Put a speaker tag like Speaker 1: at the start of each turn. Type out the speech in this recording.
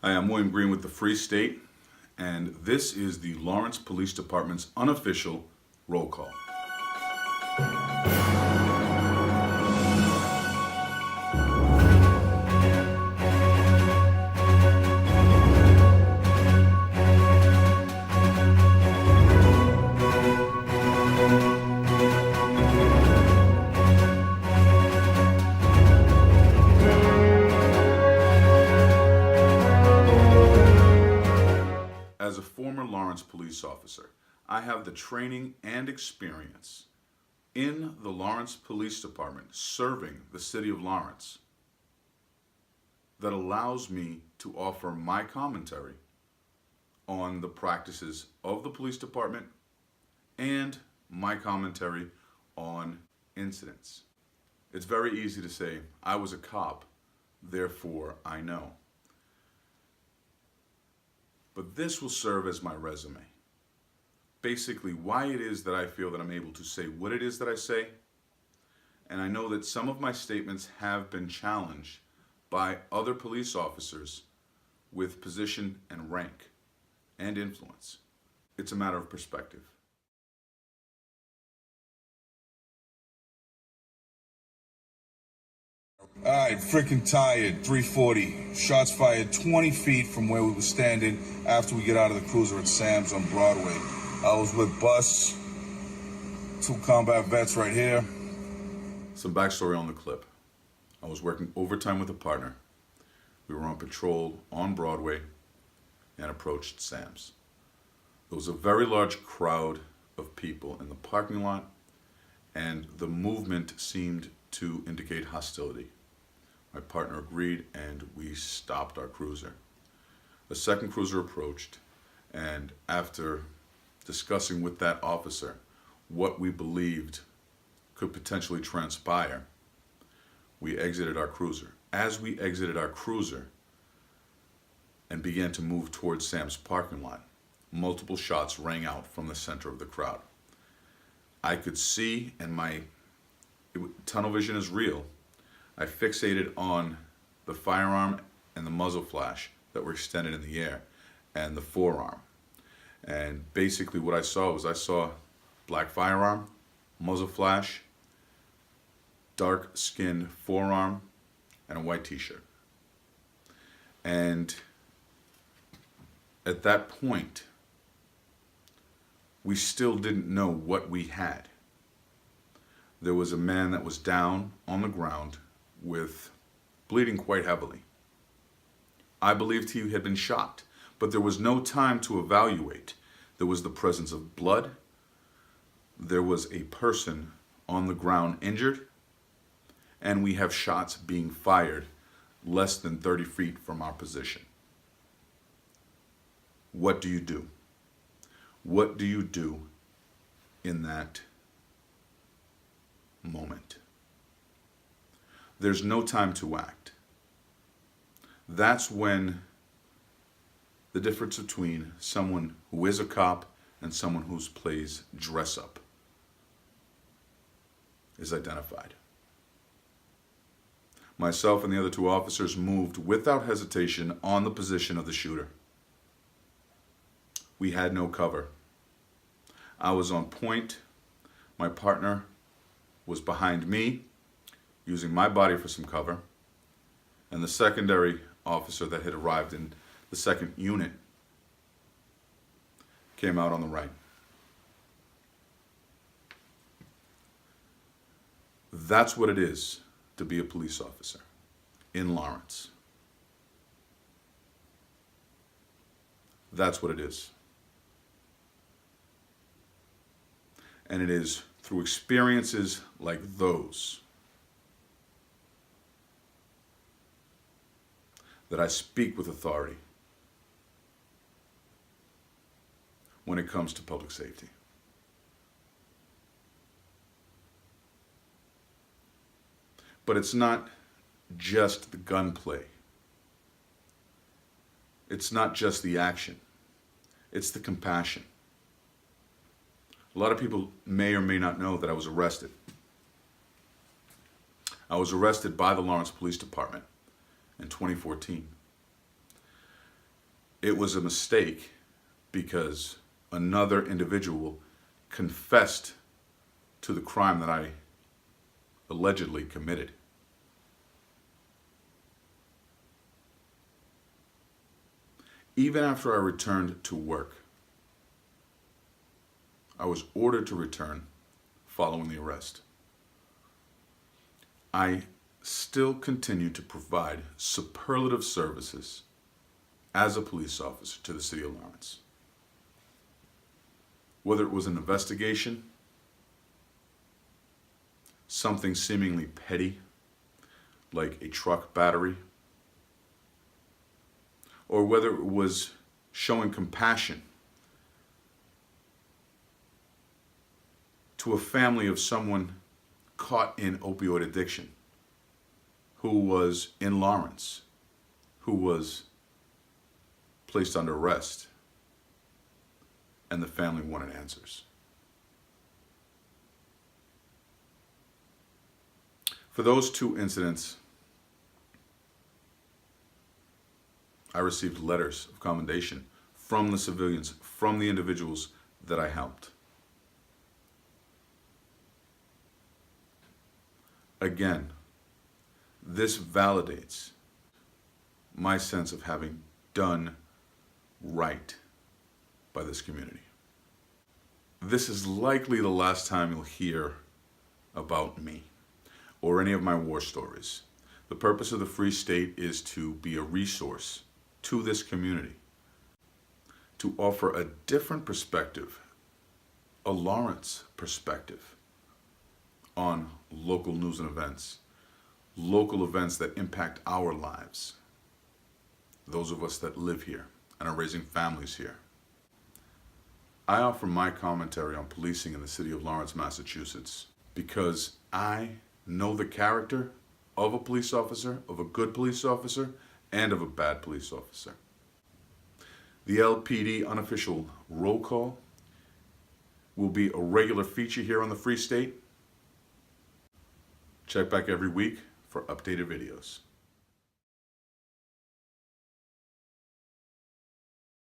Speaker 1: Hi, I'm William Green with the Free State, and this is the Lawrence Police Department's unofficial roll call. As a former Lawrence police officer, I have the training and experience in the Lawrence Police Department serving the city of Lawrence that allows me to offer my commentary on the practices of the police department and my commentary on incidents. It's very easy to say, I was a cop, therefore I know. But this will serve as my resume. Basically, why it is that I feel that I'm able to say what it is that I say. And I know that some of my statements have been challenged by other police officers with position and rank and influence. It's a matter of perspective.
Speaker 2: Alright, freaking tired, 340. Shots fired 20 feet from where we were standing after we get out of the cruiser at Sam's on Broadway. I was with Bus, 2 combat vets right here.
Speaker 1: Some backstory on the clip. I was working overtime with a partner. We were on patrol on Broadway and approached Sam's. There was a very large crowd of people in the parking lot, and the movement seemed to indicate hostility. My partner agreed, and we stopped our cruiser. A second cruiser approached, and after discussing with that officer what we believed could potentially transpire, we exited our cruiser. As we exited our cruiser and began to move towards Sam's parking lot, multiple shots rang out from the center of the crowd. I could see, and tunnel vision is real, I fixated on the firearm and the muzzle flash that were extended in the air and the forearm. And basically what I saw black firearm, muzzle flash, dark skinned forearm, and a white t-shirt. And at that point, we still didn't know what we had. There was a man that was down on the ground with bleeding quite heavily. I believed he had been shot, but there was no time to evaluate. There was the presence of blood. There was a person on the ground injured, and we have shots being fired less than 30 feet from our position. What do you do? What do you do in that moment? There's no time to act. That's when the difference between someone who is a cop and someone who plays dress up is identified. Myself and the other 2 officers moved without hesitation on the position of the shooter. We had no cover. I was on point. My partner was behind me, using my body for some cover, and the secondary officer that had arrived in the second unit came out on the right. That's what it is to be a police officer in Lawrence. That's what it is. And it is through experiences like those that I speak with authority when it comes to public safety. But it's not just the gunplay. It's not just the action. It's the compassion. A lot of people may or may not know that I was arrested. I was arrested by the Lawrence Police Department in 2014. It was a mistake because another individual confessed to the crime that I allegedly committed. Even after I returned to work, I was ordered to return following the arrest. I still continued to provide superlative services as a police officer to the city of Lawrence. Whether it was an investigation, something seemingly petty, like a truck battery, or whether it was showing compassion to a family of someone caught in opioid addiction, who was in Lawrence, who was placed under arrest, and the family wanted answers. For those two incidents, I received letters of commendation from the civilians, from the individuals that I helped. Again, this validates my sense of having done right by this community. This is likely the last time you'll hear about me or any of my war stories. The purpose of the Free State is to be a resource to this community, to offer a different perspective, a Lawrence perspective on local news and events, local events that impact our lives, those of us that live here and are raising families here. I offer my commentary on policing in the city of Lawrence, Massachusetts, because I know the character of a police officer, of a good police officer, and of a bad police officer. The LPD Unofficial Roll Call will be a regular feature here on the Free State. Check back every week for updated videos.